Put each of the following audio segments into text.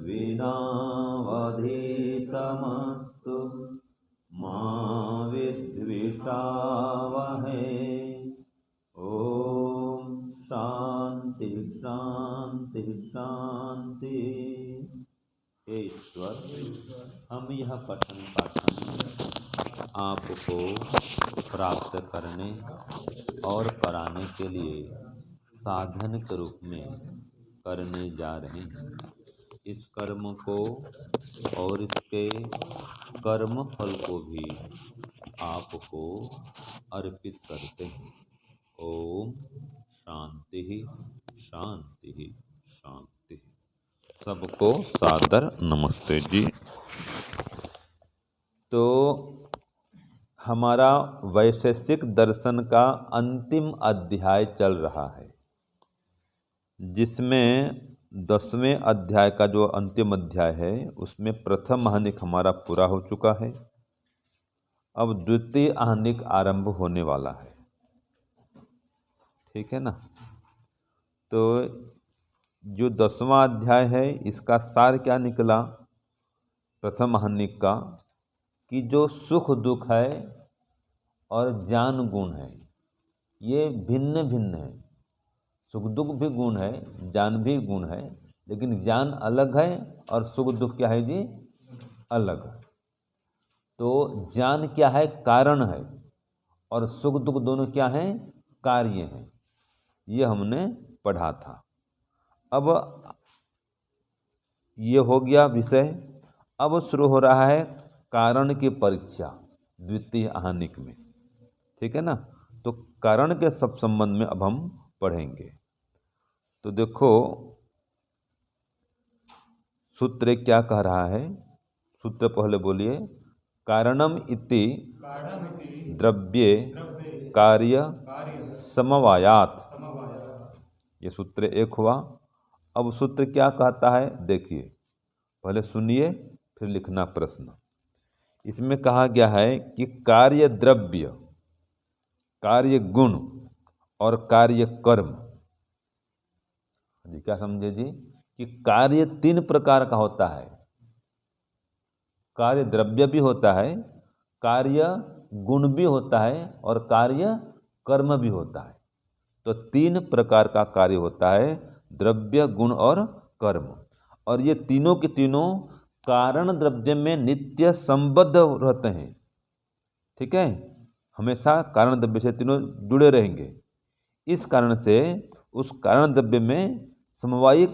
विनावधीतमस्तु मा विद्विषावहै। ओम शांति शांति शांति। हे ईश्वर, हम यह पठन पाठन आपको प्राप्त करने और कराने के लिए साधन के रूप में करने जा रहे हैं। इस कर्म को और इसके कर्म फल को भी आपको अर्पित करते हैं। ओम शांति शांति शांति। सबको सादर नमस्ते जी। तो हमारा वैशेषिक दर्शन का अंतिम अध्याय चल रहा है, जिसमें 10वें अध्याय का जो अंतिम अध्याय है उसमें प्रथम आहनिक हमारा पूरा हो चुका है। अब द्वितीय आहनिक आरंभ होने वाला है। ठीक है ना। तो जो 10वां अध्याय है इसका सार क्या निकला प्रथम आहनिक का, कि जो सुख दुख है और ज्ञान गुण है ये भिन्न भिन्न है। सुख दुख भी गुण है, ज्ञान भी गुण है, लेकिन ज्ञान अलग है और सुख दुख क्या है जी, अलग है। तो ज्ञान क्या है, कारण है, और सुख दुख दोनों क्या हैं, कार्य हैं। ये हमने पढ़ा था। अब ये हो गया विषय। अब शुरू हो रहा है कारण की परीक्षा द्वितीय आहनिक में। ठीक है ना। तो कारण के सब संबंध में अब हम पढ़ेंगे। तो देखो सूत्र क्या कह रहा है। सूत्र पहले बोलिए। कारणम इति द्रव्ये कार्य समवायात। ये सूत्र एक हुआ। अब सूत्र क्या कहता है देखिए, पहले सुनिए फिर लिखना प्रश्न। इसमें कहा गया है कि कार्य द्रव्य, कार्य गुण और कार्य कर्म। जी क्या समझे जी, कि कार्य 3 प्रकार का होता है। कार्य द्रव्य भी होता है, कार्य गुण भी होता है और कार्य कर्म भी होता है। तो 3 प्रकार का कार्य होता है, द्रव्य गुण और कर्म। और ये तीनों के तीनों कारण द्रव्य में नित्य संबद्ध रहते हैं। ठीक है, हमेशा कारण द्रव्य से तीनों जुड़े रहेंगे। इस कारण से उस कारण द्रव्य में समवायी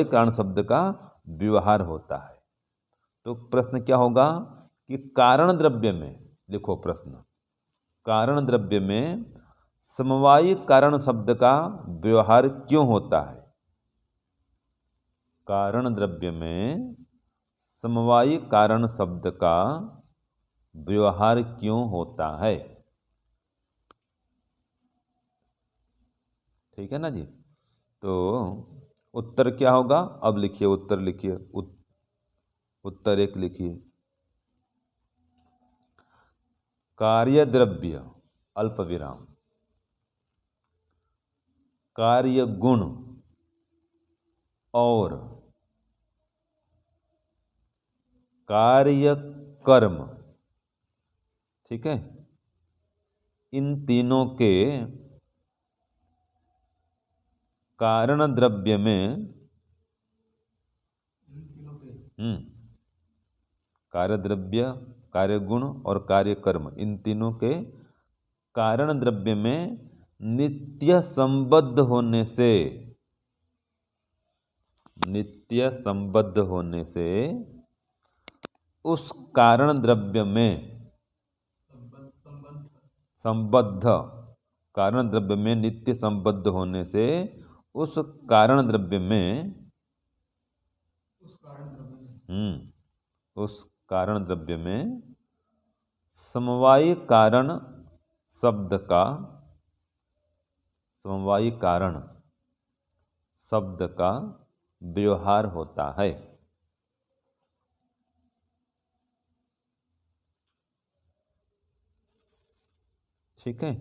कारण शब्द का व्यवहार होता है। तो प्रश्न क्या होगा कि कारण द्रव्य में, लिखो प्रश्न, कारण द्रव्य में समवायी कारण शब्द का व्यवहार क्यों होता है। कारण द्रव्य में समवायी कारण शब्द का व्यवहार क्यों होता है। ठीक है ना जी। तो उत्तर क्या होगा, अब लिखिए उत्तर, लिखिए उत्तर 1 लिखिए। कार्य द्रव्य अल्प विराम, कार्य गुण और कार्य कर्म, ठीक है, इन तीनों के कारण द्रव्य में कार्य द्रव्य, कार्य गुण और कार्य कर्म, इन तीनों के कारण द्रव्य में नित्य संबद्ध होने से, नित्य संबद्ध होने से उस कारण द्रव्य में संबद्ध, कारण द्रव्य में नित्य संबद्ध होने से उस कारण द्रव्य में उस कारण द्रव्य में समवायी कारण शब्द का, समवायी कारण शब्द का व्यवहार होता है। ठीक है।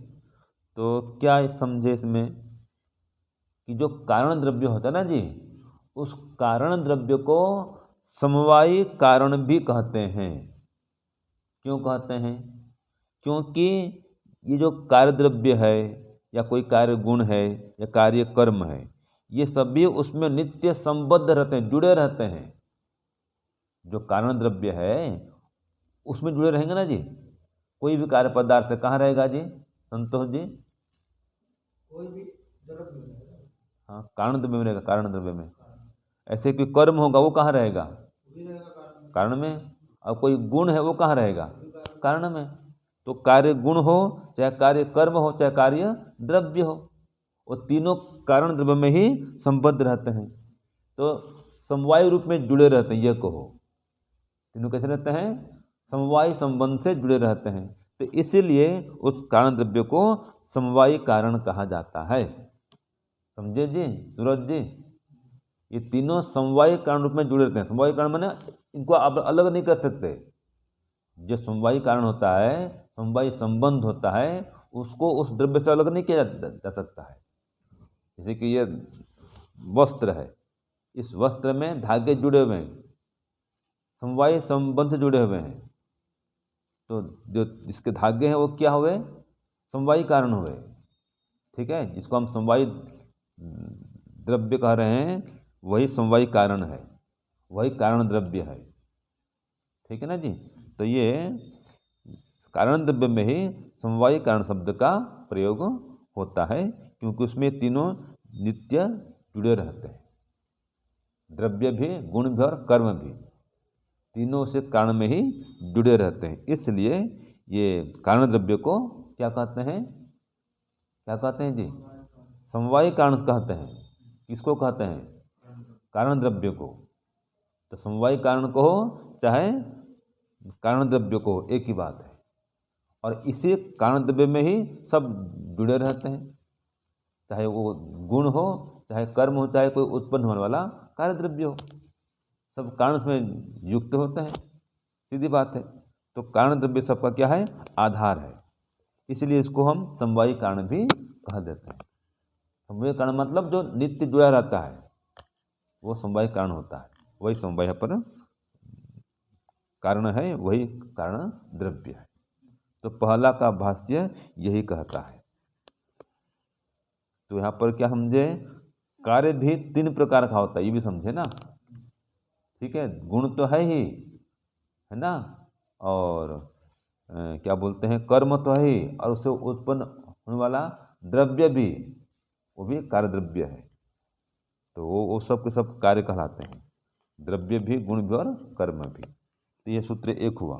तो क्या समझे इसमें कि जो कारण द्रव्य होता है ना जी, उस कारण द्रव्य को समवायी कारण भी कहते हैं। क्यों कहते हैं? क्योंकि ये जो कार्य द्रव्य है या कोई कार्य गुण है या कार्य कर्म है, ये सभी उसमें नित्य संबद्ध रहते हैं, जुड़े रहते हैं। जो कारण द्रव्य है उसमें जुड़े रहेंगे ना जी। कोई भी कार्य पदार्थ कहाँ रहेगा जी संतोष जी? कोई भी जगत में रहेगा। हाँ, कारण द्रव्य में रहेगा, कारण द्रव्य में। ऐसे कोई कर्म होगा वो कहाँ रहेगा? कारण में। और कोई गुण है वो कहाँ रहेगा? कारण में। तो कार्य गुण हो चाहे कार्य कर्म हो चाहे कार्य द्रव्य हो, वो तीनों कारण द्रव्य में ही संबद्ध रहते हैं। तो समवाय रूप में जुड़े रहते हैं, ये कहो। तीनों कैसे रहते हैं? समवाय संबंध से जुड़े रहते हैं। तो इसीलिए उस कारण द्रव्य को समवायी कारण कहा जाता है। समझे जी सूरज जी? ये तीनों समवायी कारण रूप में जुड़े रहते हैं। समवायी कारण माने इनको आप अलग नहीं कर सकते। जो समवायी कारण होता है, समवायी संबंध होता है, उसको उस द्रव्य से अलग नहीं किया जा सकता है। जैसे कि ये वस्त्र है, इस वस्त्र में धागे जुड़े हुए हैं, समवायी संबंध से जुड़े हुए हैं। तो जो इसके धागे हैं वो क्या हुए? समवायी कारण हुए। ठीक है, जिसको हम समवायी द्रव्य कह रहे हैं वही समवायी कारण है, वही कारण द्रव्य है। ठीक है ना जी? तो ये कारण द्रव्य में ही समवायी कारण शब्द का प्रयोग होता है, क्योंकि उसमें तीनों नित्य जुड़े रहते हैं। द्रव्य भी, गुण भी और कर्म भी, तीनों से कारण में ही जुड़े रहते हैं। इसलिए ये कारण द्रव्य को क्या कहते हैं? क्या कहते हैं जी? समवायी कारण कहते हैं। किसको कहते हैं? कारण द्रव्य को। तो समवायी कारण को हो चाहे कारण द्रव्य को, एक ही बात है। और इसी कारण द्रव्य में ही सब जुड़े रहते हैं, चाहे वो गुण हो चाहे कर्म हो चाहे कोई उत्पन्न होने वाला कार्य द्रव्य हो, सब कारण में युक्त होते हैं। सीधी बात है। तो कारण द्रव्य सबका क्या है? आधार है। इसलिए इसको हम समवायी कारण भी कह देते हैं। समवायी कारण मतलब जो नित्य जुड़ा रहता है वो समवायी कारण होता है। वही समवाय पर कारण है, वही कारण द्रव्य है। तो पहला का भाष्य यही कहता है। तो यहाँ पर क्या समझे? कार्य भी तीन प्रकार का होता है, ये भी समझे ना। ठीक है, गुण तो है ही, है ना, और क्या बोलते हैं, कर्म तो है ही, और उससे उत्पन्न होने वाला द्रव्य भी, वो भी कार्य द्रव्य है। तो वो सब के सब कार्य कहलाते हैं, द्रव्य भी, गुण भी और कर्म भी। तो ये सूत्र एक हुआ।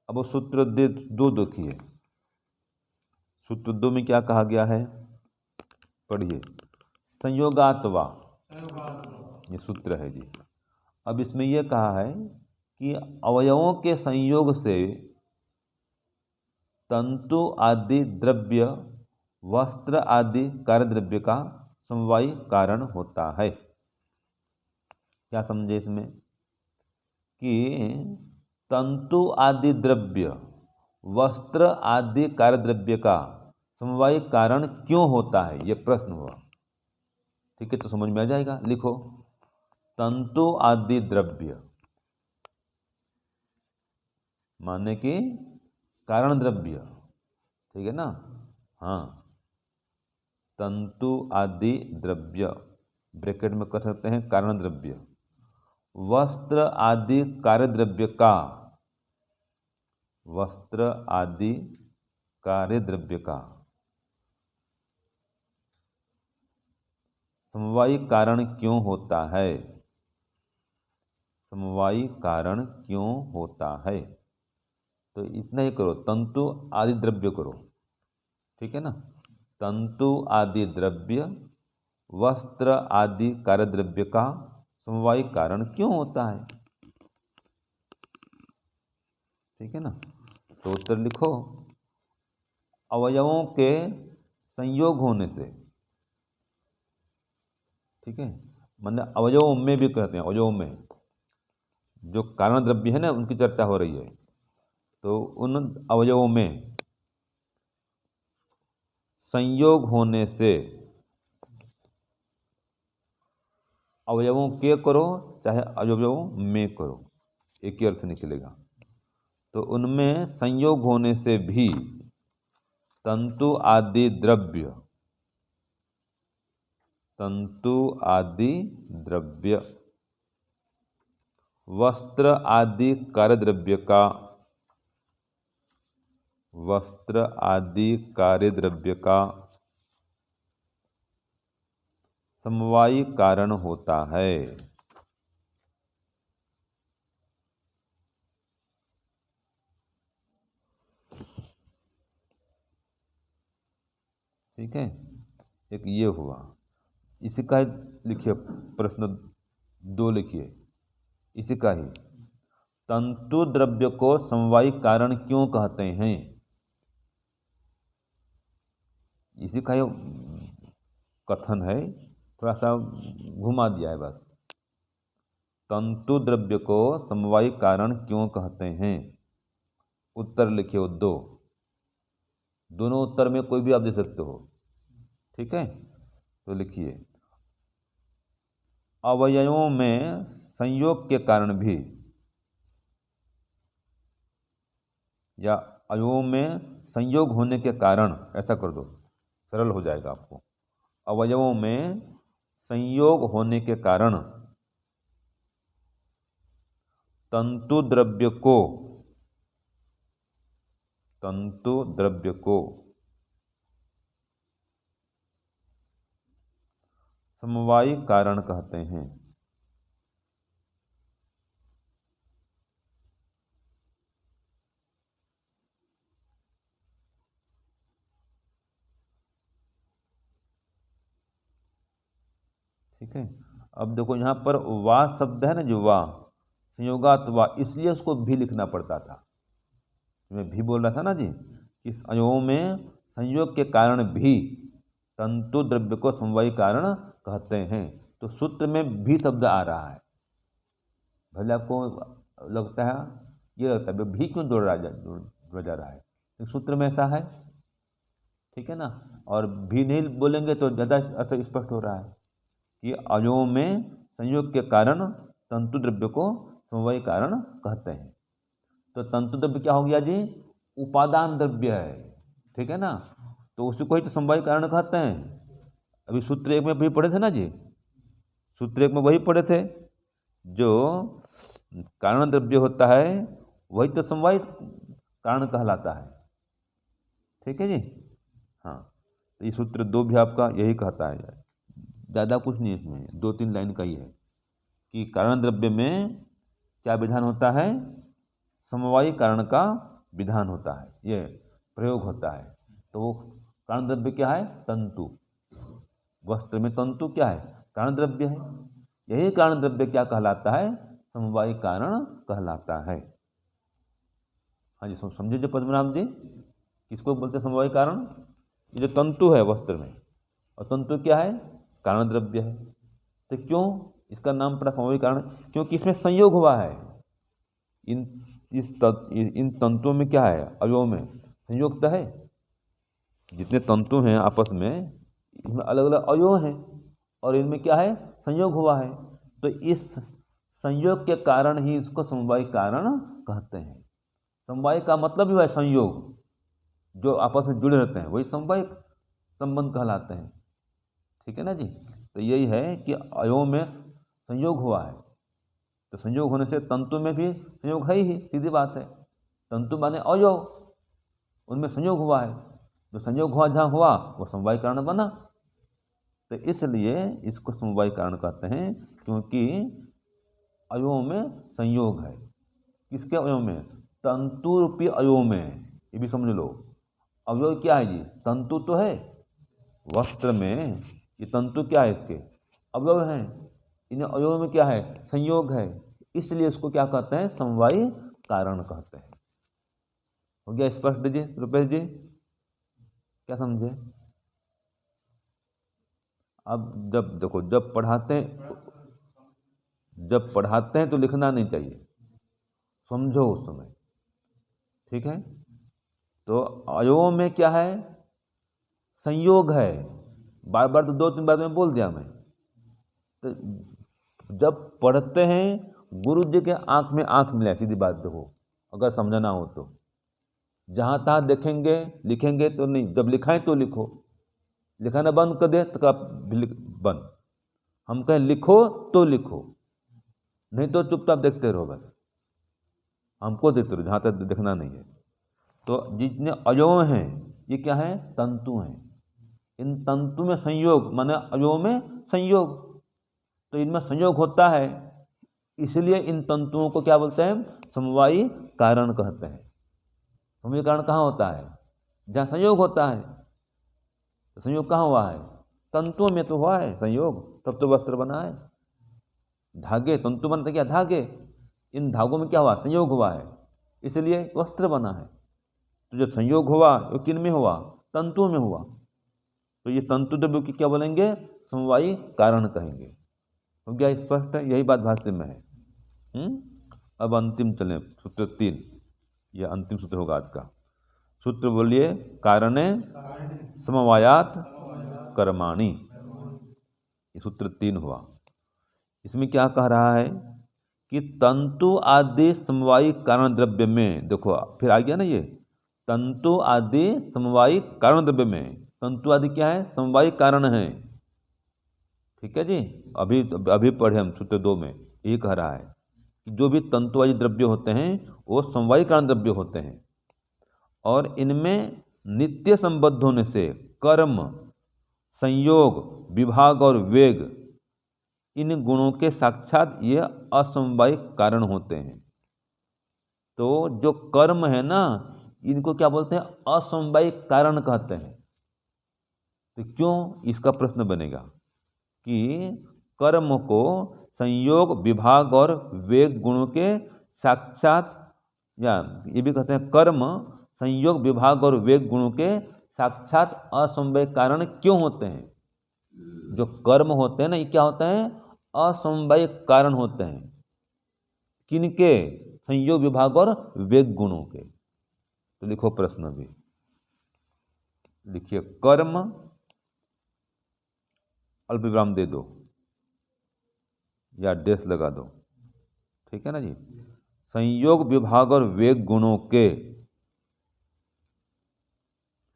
अब वो सूत्र दो देखिए। सूत्र दो में क्या कहा गया है? पढ़िए। संयोगात्वा, ये सूत्र है जी। अब इसमें यह कहा है कि अवयवों के संयोग से तंतु आदि द्रव्य, वस्त्र आदि कार्य द्रव्य का समवायी कारण होता है। क्या समझे इसमें? कि तंतु आदि द्रव्य, वस्त्र आदि कार्य द्रव्य का समवायी कारण क्यों होता है, ये प्रश्न हुआ। ठीक है, तो समझ में आ जाएगा। लिखो, तंतु आदि द्रव्य माने कि कारण द्रव्य। ठीक है ना? हाँ, तंतु आदि द्रव्य ब्रैकेट में कर सकते हैं कारण द्रव्य, वस्त्र आदि कार्य द्रव्य का, वस्त्र आदि कार्य द्रव्य का समवायी कारण क्यों होता है? समवायी कारण क्यों होता है? तो इतना ही करो, तंतु आदि द्रव्य करो। ठीक है ना? तंतु आदि द्रव्य, वस्त्र आदि कार्य द्रव्य का समवायी कारण क्यों होता है? ठीक है ना? तो उत्तर लिखो, अवयवों के संयोग होने से। ठीक है, मतलब अवयवों में भी कहते हैं, अवयवों में जो कारण द्रव्य है ना उनकी चर्चा हो रही है। तो उन अवयवों में संयोग होने से अवयवों के करो चाहे अवयवों में करो, एक ही अर्थ निकलेगा। तो उनमें संयोग होने से भी तंतु आदि द्रव्य, तंतु आदि द्रव्य, वस्त्र आदि कार्यद्रव्य का, वस्त्र आदि कार्यद्रव्य का समवायी कारण होता है। ठीक है, एक ये हुआ। इसी का ही लिखिए प्रश्न 2 लिखिए, इसी का ही, तंतु द्रव्य को समवायी कारण क्यों कहते हैं? इसी का ही कथन है, थोड़ा सा घुमा दिया है बस। तंतु द्रव्य को समवायी कारण क्यों कहते हैं? उत्तर लिखिए 2, दोनों उत्तर में कोई भी आप दे सकते हो। ठीक है, तो लिखिए, अवयवों में संयोग के कारण भी, या अवयवों में संयोग होने के कारण, ऐसा कर दो, सरल हो जाएगा आपको। अवयवों में संयोग होने के कारण तंतु द्रव्य को, तंतु द्रव्य को समवायी कारण कहते हैं। ठीक है, अब देखो यहाँ पर वा शब्द है ना, जो वा, संयोगात वा, इसलिए उसको भी लिखना पड़ता था। मैं भी बोल रहा था ना जी, कि अवयवों में संयोग के कारण भी तंतु द्रव्य को समवायी कारण कहते हैं। तो सूत्र में भी शब्द आ रहा है, भले आपको लगता है, ये लगता है भी क्यों जोड़ा जा रहा है, तो सूत्र में ऐसा है। ठीक है ना, और भी नहीं बोलेंगे तो ज़्यादा अर्थ स्पष्ट हो रहा है कि अवयवों में संयोग के कारण तंतु द्रव्य को समवायी कारण कहते हैं। तो तंतु द्रव्य क्या हो गया जी? उपादान द्रव्य है। ठीक है ना, तो उसी को ही तो समवायी कारण कहते हैं। अभी सूत्र 1 में भी पढ़े थे ना जी, सूत्र 1 में वही पढ़े थे, जो कारण द्रव्य होता है वही तो समवायी कारण कहलाता है। ठीक है जी, हाँ, तो ये सूत्र 2 भी आपका यही कहता है, ज़्यादा कुछ नहीं इसमें, 2-3 लाइन का ही है कि कारण द्रव्य में क्या विधान होता है? समवायी कारण का विधान होता है, ये प्रयोग होता है। तो वो कारण द्रव्य क्या है? तंतु। वस्त्र में तंतु क्या है? कारण द्रव्य है। यही कारण द्रव्य क्या कहलाता है? समवायी कारण कहलाता है। हाँ जी, समझे जो पद्मनाभ जी, किसको बोलते हैं समवायी कारण? ये जो तंतु है वस्त्र में, और तंतु क्या है? कारण द्रव्य है। तो क्यों इसका नाम पड़ा समवायी कारण? क्योंकि इसमें संयोग हुआ है। इन तंतुओं में क्या है? अवयवों में संयोग तो है। जितने तंतु हैं आपस में, इसमें अलग अलग अवयव हैं, और इनमें क्या है? संयोग हुआ है। तो इस संयोग के कारण ही इसको समवायी कारण कहते हैं। समवाय का मतलब ही है संयोग, जो आपस में जुड़े रहते हैं वही समवाय संबंध कहलाते हैं। ठीक है ना जी, तो यही है कि अवयवों में संयोग हुआ है, तो संयोग होने से तंतु में भी संयोग है ही, सीधी बात है। तंतु माने अवयव, उनमें संयोग हुआ है, जो संयोग हुआ जहाँ हुआ वो समवायी कारण बना। तो इसलिए इसको समवायी कारण कहते हैं, क्योंकि अवयवों में संयोग है। किसके अवयव में? तंतु रूपी अवयव में। ये भी समझ लो, अवयव क्या है जी? तंतु तो है वस्त्र में, ये तंतु क्या है? इसके अवयव हैं। इन अवयव में क्या है? संयोग है। इसलिए इसको क्या कहते हैं? समवायी कारण कहते हैं। हो गया स्पष्ट जी? रुपेश जी क्या समझे? अब जब देखो, जब पढ़ाते हैं तो लिखना नहीं चाहिए, समझो उस समय। ठीक है, तो अवयवों में क्या है? संयोग है। बार बार तो 2-3 बार में बोल दिया मैं। तो जब पढ़ते हैं गुरु जी के आंख में आंख मिला, सीधी बात देखो, अगर समझना हो तो। जहाँ तहाँ देखेंगे लिखेंगे तो नहीं, जब लिखाएं तो लिखो, लिखाना बंद कर दे तो बंद। हम कहें लिखो तो लिखो, नहीं तो चुपचाप देखते रहो बस, हमको देखते रहो, जहाँ तक देखना नहीं है। तो जितने अवयव हैं ये क्या है? तंतु हैं। इन तंतु में संयोग, माने अवयव में संयोग, तो इनमें संयोग होता है, इसलिए इन तंतुओं को क्या बोलते हैं? समवायी कारण कहते हैं। समवायी कारण कहाँ होता है? जहाँ संयोग होता है। तो संयोग कहाँ हुआ है? तंतुओं में तो हुआ है संयोग, तब तो वस्त्र बना है। धागे, तंतु बनते क्या? धागे। इन धागों में क्या हुआ? संयोग हुआ है, इसलिए वस्त्र बना है। तो जो संयोग हुआ वो किन में हुआ? तंतुओं में हुआ। तो ये तंतु द्रव्य की क्या बोलेंगे? समवायी कारण कहेंगे। हो गया स्पष्ट है? यही बात भाष्य में है। अब अंतिम चलें, सूत्र 3, यह अंतिम सूत्र होगा आज का। सूत्र बोलिए, कारणे समवायात कर्माणि। ये सूत्र 3 हुआ। इसमें क्या कह रहा है कि तंतु आदि समवायी कारण द्रव्य में, देखो फिर आ गया ना ये, तंतु आदि समवायी कारण द्रव्य में। तंतु आदि क्या है? समवायी कारण है। ठीक है जी। अभी पढ़े हम सूत्र 2 में, यही कह रहा है कि जो भी तंतु आदि द्रव्य होते हैं वो समवायी कारण द्रव्य होते हैं, और इनमें नित्य संबद्ध होने से कर्म, संयोग, विभाग और वेग, इन गुणों के साक्षात ये असमवायी कारण होते हैं। तो जो कर्म है ना, इनको क्या बोलते हैं? असमवायी कारण कहते हैं। तो क्यों? इसका प्रश्न बनेगा कि कर्म को संयोग, विभाग और वेग गुणों के साक्षात, या ये भी कहते हैं कर्म, संयोग, विभाग और वेग गुणों के साक्षात असमवायी कारण क्यों होते हैं? जो कर्म होते हैं ना, ये क्या होते हैं? असमवायी कारण होते हैं। किनके? संयोग, विभाग और वेग गुणों के। तो लिखो प्रश्न भी, लिखिए कर्म, अल्प विराम दे दो या डैश लगा दो, ठीक है ना जी। संयोग, विभाग और वेग गुणों के,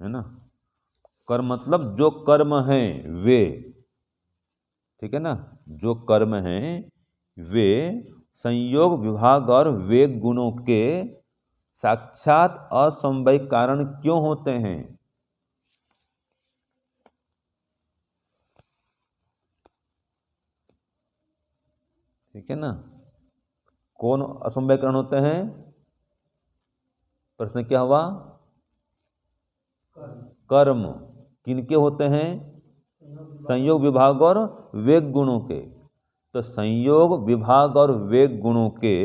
है ना। कर्म मतलब जो कर्म हैं वे, ठीक है ना, जो कर्म हैं वे संयोग, विभाग और वेग गुणों के साक्षात असमवायी कारण क्यों होते हैं? ठीक है ना। कौन असमवायी कारण होते हैं? प्रश्न क्या हुआ? कर्म। किनके होते हैं? संयोग, विभाग और वेग गुणों के। तो संयोग, विभाग और वेग गुणों के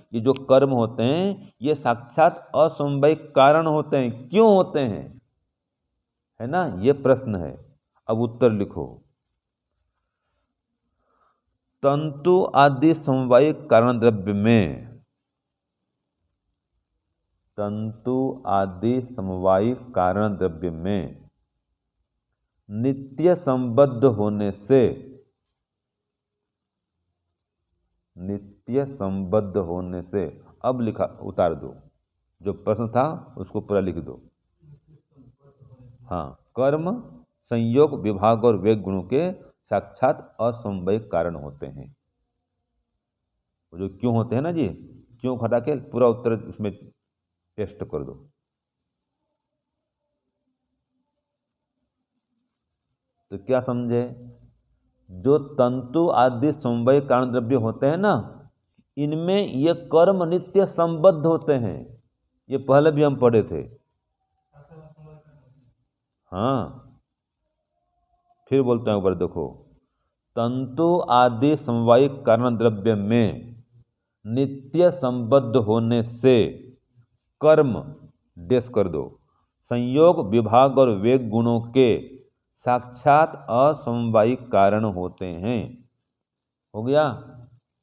ये जो कर्म होते हैं ये साक्षात असमवायी कारण होते हैं। क्यों होते हैं? है ना, ये प्रश्न है। अब उत्तर लिखो। तंतु आदि समवायी कारण द्रव्य में, तंतु आदि समवायी कारण द्रव्य में नित्य संबद्ध होने से, नित्य संबद्ध होने से, अब लिखा उतार दो, जो प्रश्न था उसको पूरा लिख दो। हाँ, कर्म, संयोग, विभाग और वेग गुणों के साक्षात असमवायी कारण होते हैं। जो क्यों होते हैं ना जी, क्यों हटा के पूरा उत्तर उसमें टेस्ट कर दो। तो क्या समझे? जो तंतु आदि समवायी कारण द्रव्य होते हैं ना, इनमें ये कर्म नित्य संबद्ध होते हैं। ये पहले भी हम पढ़े थे। हाँ, फिर बोलते हैं ऊपर देखो, तंतु आदि समवायी कारण द्रव्य में नित्य संबद्ध होने से कर्म, डेस कर दो, संयोग, विभाग और वेग गुणों के साक्षात असमवायी कारण होते हैं। हो गया?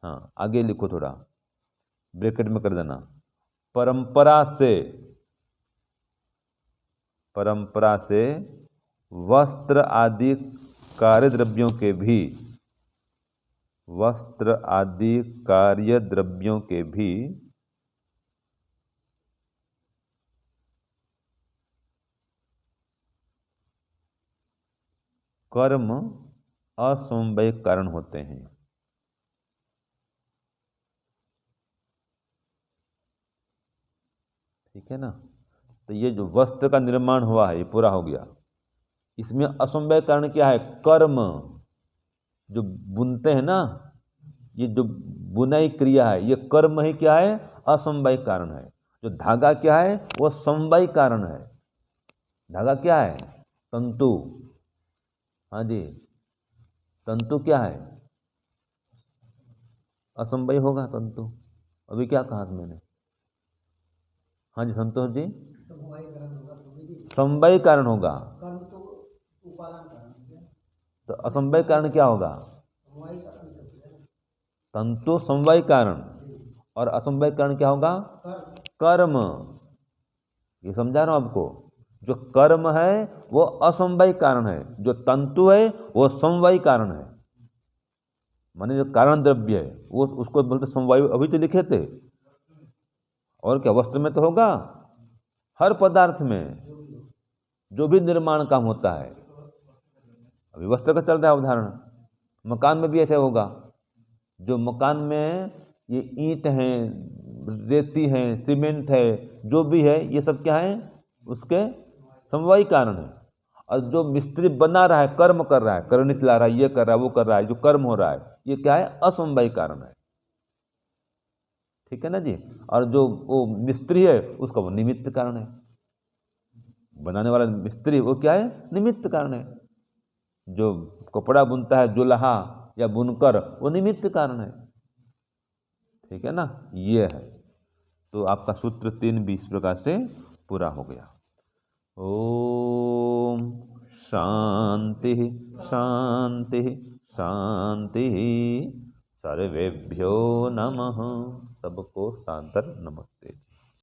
हाँ, आगे लिखो, थोड़ा ब्रैकेट में कर देना। परंपरा से, परंपरा से वस्त्र आदि कार्य द्रव्यों के भी वस्त्र आदि कार्य द्रव्यों के भी कर्म असमवाय कारण होते हैं। ठीक है ना। तो ये जो वस्त्र का निर्माण हुआ है ये पूरा हो गया, इसमें असमवाय कारण क्या है? कर्म, जो बुनते हैं ना, ये जो बुनाई क्रिया है ये कर्म ही क्या है? असमवाय कारण है। जो धागा क्या है? वो समवाय कारण है। धागा क्या है? तंतु। हाँ जी, तंतु क्या है? असमवाय होगा तंतु। अभी क्या कहा मैंने? हाँ जी संतोष जी, समवाय कारण होगा तो भी समवाय कारण होगा। कर्म तो उपादान कारण है, तो असमवाय कारण क्या होगा? समवाय कारण तो है। तंतु समवाय कारण और असमवाय कारण क्या होगा? कर्म। ये समझा रहा हूं आपको। जो कर्म है वो असमवाय कारण है, जो तंतु है वो समवाय कारण है। माने जो कारण द्रव्य है वो उसको बोलते समवाय। अभी तो लिखे थे। और क्या? वस्त्र में तो होगा, हर पदार्थ में जो भी निर्माण काम होता है। अभी वस्त्र का चल रहा है उदाहरण, मकान में भी ऐसे होगा। जो मकान में ये ईंट हैं, रेती है, सीमेंट है, जो भी है ये सब क्या है? उसके समवाय कारण है। और जो मिस्त्री बना रहा है, कर्म कर रहा है, करनी चला रहा है, ये कर रहा है, वो कर रहा है, जो कर्म हो रहा है ये क्या है? असमवाय कारण है। ठीक है ना जी। और जो वो मिस्त्री है उसका वो निमित्त कारण है। बनाने वाला मिस्त्री वो क्या है? निमित्त कारण है। जो कपड़ा बुनता है जुलाहा या बुनकर, वो निमित्त कारण है। ठीक है ना, ये है। तो आपका सूत्र 3 भी इस प्रकार से पूरा हो गया। ओम शांति शांति शांति। सर्वेभ्यो नमः। सबको सादर नमस्ते।